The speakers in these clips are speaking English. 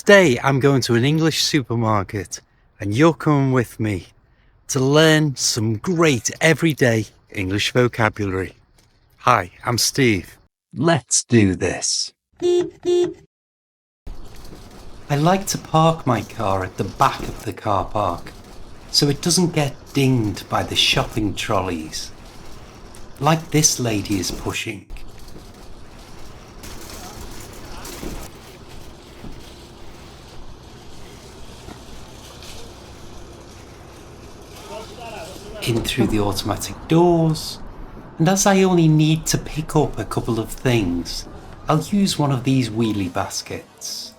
Today I'm going to an English supermarket and you're coming with me to learn some great everyday English vocabulary. Hi, I'm Steve. Let's do this. I like to park my car at the back of the car park so it doesn't get dinged by the shopping trolleys, like this lady is pushing. In through the automatic doors, and as I only need to pick up a couple of things, I'll use one of these wheelie baskets.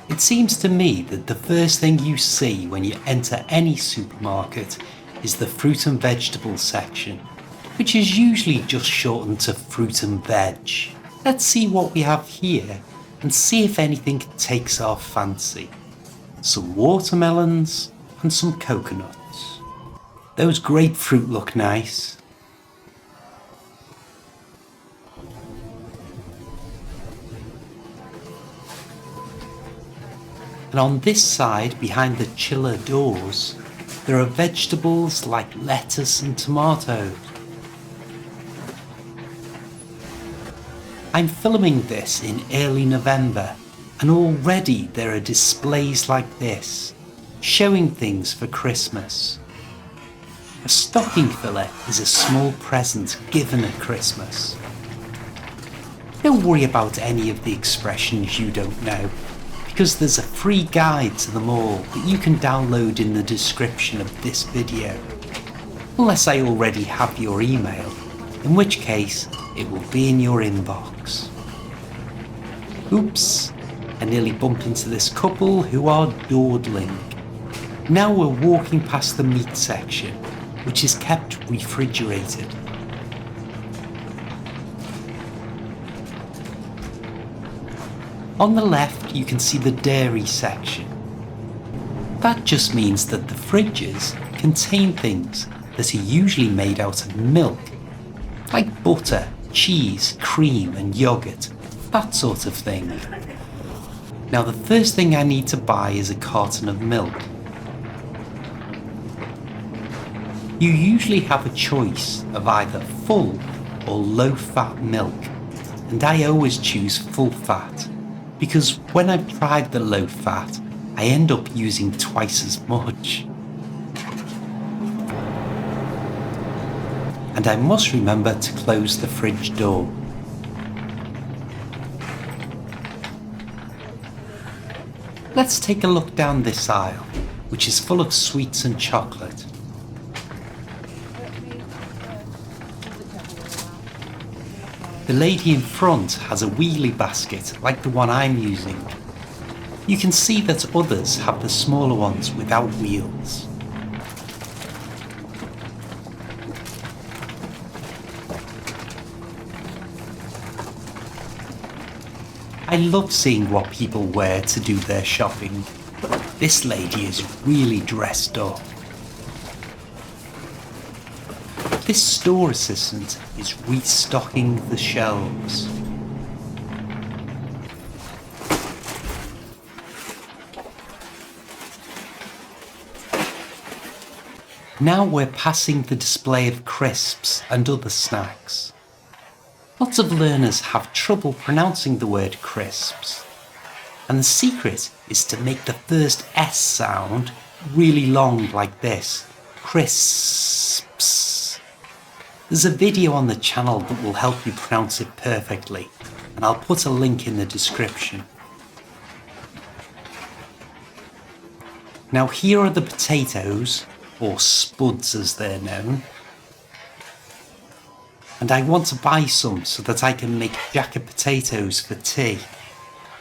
It seems to me that the first thing you see when you enter any supermarket is the fruit and vegetable section, which is usually just shortened to fruit and veg. Let's see what we have here and see if anything takes our fancy. Some watermelons and some coconuts. Those grapefruit look nice. And on this side, behind the chiller doors, there are vegetables like lettuce and tomatoes. I'm filming this in early November, and already there are displays like this, showing things for Christmas. A stocking filler is a small present given at Christmas. Don't worry about any of the expressions you don't know, because there's a free guide to them all that you can download in the description of this video. Unless I already have your email, in which case it will be in your inbox. Oops, I nearly bumped into this couple who are dawdling. Now we're walking past the meat section, which is kept refrigerated. On the left you can see the dairy section. That just means that the fridges contain things that are usually made out of milk, like butter, cheese, cream and yogurt, that sort of thing. Now the first thing I need to buy is a carton of milk. You usually have a choice of either full or low fat milk, and I always choose full fat, because when I've tried the low fat, I end up using twice as much. And I must remember to close the fridge door. Let's take a look down this aisle, which is full of sweets and chocolate. The lady in front has a wheelie basket like the one I'm using. You can see that others have the smaller ones without wheels. I love seeing what people wear to do their shopping. This lady is really dressed up. This store assistant is restocking the shelves. Now we're passing the display of crisps and other snacks. Lots of learners have trouble pronouncing the word crisps, and the secret is to make the first S sound really long like this, crisps. There's a video on the channel that will help you pronounce it perfectly, and I'll put a link in the description. Now here are the potatoes, or spuds as they're known. And I want to buy some so that I can make jacket potatoes for tea.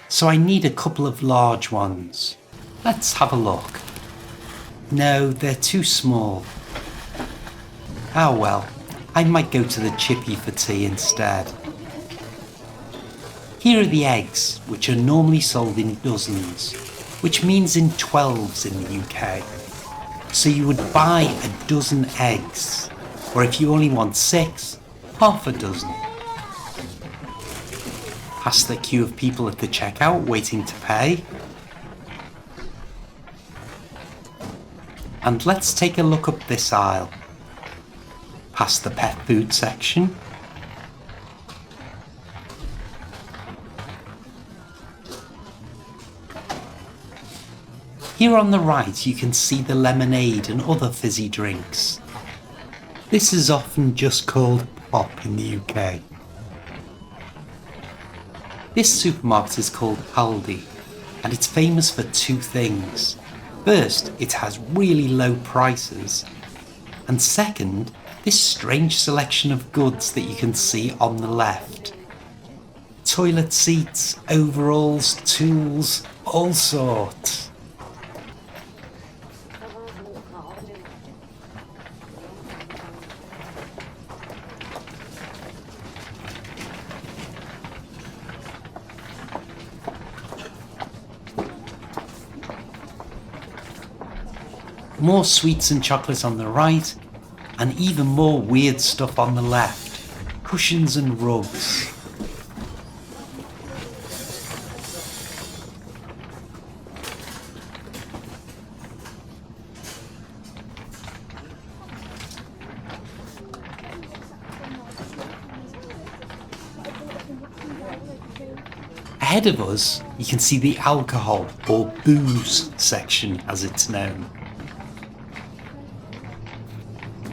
So I need a couple of large ones. Let's have a look. No, they're too small. Oh well, I might go to the chippy for tea instead. Here are the eggs, which are normally sold in dozens, which means in 12s in the UK. So you would buy a dozen eggs, or if you only want 6, half a dozen. Past the queue of people at the checkout waiting to pay. And let's take a look up this aisle. Past the pet food section. Here on the right you can see the lemonade and other fizzy drinks. This is often just called pop in the UK. This supermarket is called Aldi, and it's famous for two things. First, it has really low prices, and second, this strange selection of goods that you can see on the left. Toilet seats, overalls, tools, all sorts. More sweets and chocolates on the right, and even more weird stuff on the left. Cushions and rugs. Ahead of us, you can see the alcohol or booze section as it's known.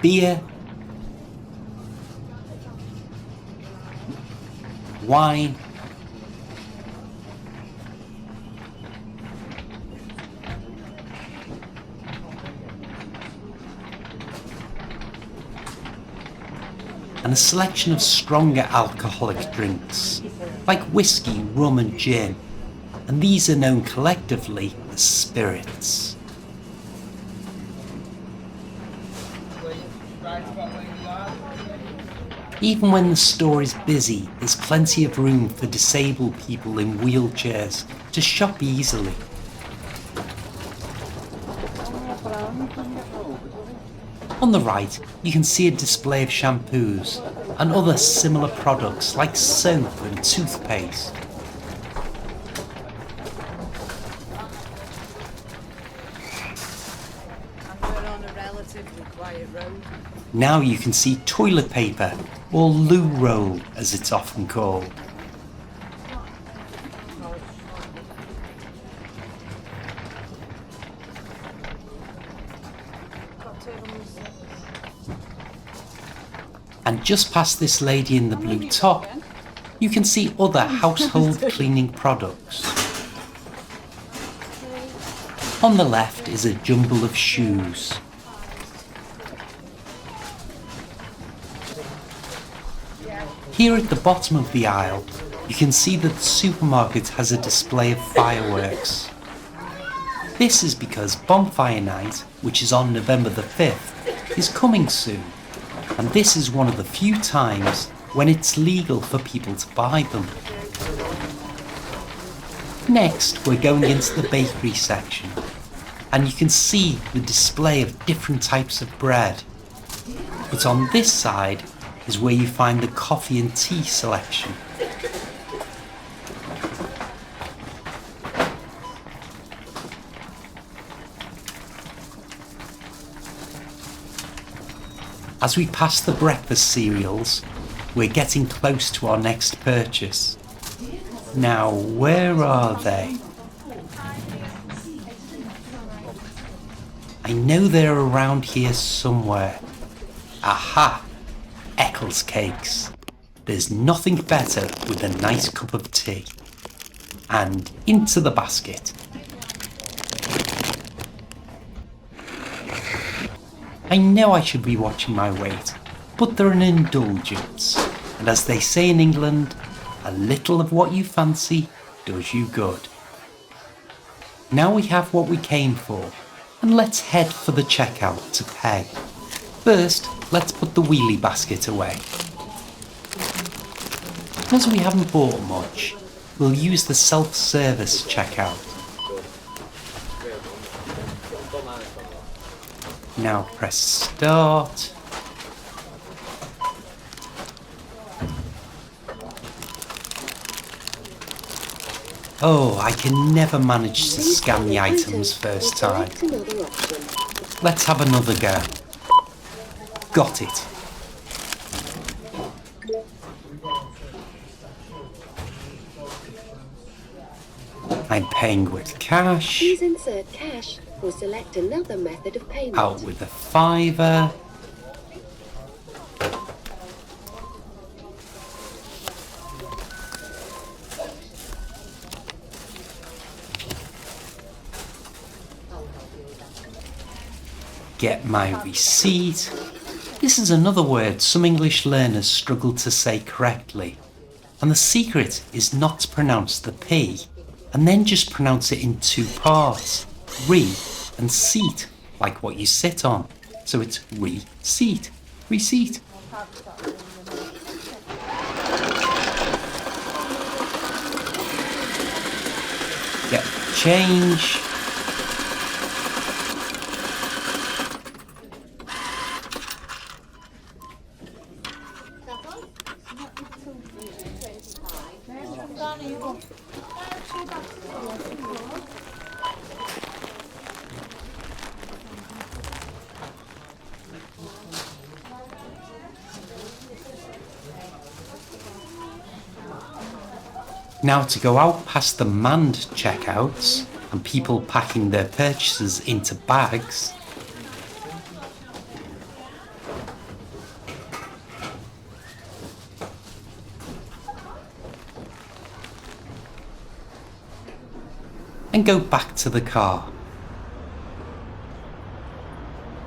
Beer, wine, and a selection of stronger alcoholic drinks, like whiskey, rum and gin, and these are known collectively as spirits. Even when the store is busy, there's plenty of room for disabled people in wheelchairs to shop easily. On the right, you can see a display of shampoos and other similar products like soap and toothpaste. Now you can see toilet paper, or loo roll as it's often called. And just past this lady in the blue top, you can see other household cleaning products. On the left is a jumble of shoes. Here at the bottom of the aisle, you can see that the supermarket has a display of fireworks. This is because Bonfire Night, which is on November the 5th, is coming soon, and this is one of the few times when it's legal for people to buy them. Next, we're going into the bakery section, and you can see the display of different types of bread. But on this side is where you find the coffee and tea selection. As we pass the breakfast cereals, we're getting close to our next purchase. Now, where are they? I know they're around here somewhere. Aha! Eccles cakes. There's nothing better with a nice cup of tea. And into the basket. I know I should be watching my weight, but they're an indulgence. And as they say in England, a little of what you fancy does you good. Now we have what we came for, and let's head for the checkout to pay. First, let's put the wheelie basket away. As we haven't bought much, we'll use the self-service checkout. Now press start. Oh, I can never manage to scan the items first time. Let's have another go. Got it. I'm paying with cash. Please insert cash or select another method of payment. Out with a fiver. Get my receipt. This is another word some English learners struggle to say correctly. And the secret is not to pronounce the P and then just pronounce it in two parts. Re and seat, like what you sit on. So it's receipt, receipt. Get change. Now to go out past the manned checkouts and people packing their purchases into bags, and go back to the car.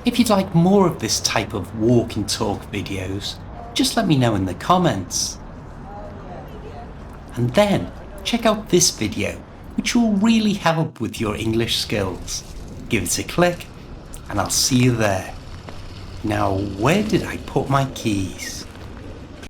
If you'd like more of this type of walk and talk videos, just let me know in the comments. And then check out this video, which will really help with your English skills. Give it a click and I'll see you there. Now, where did I put my keys?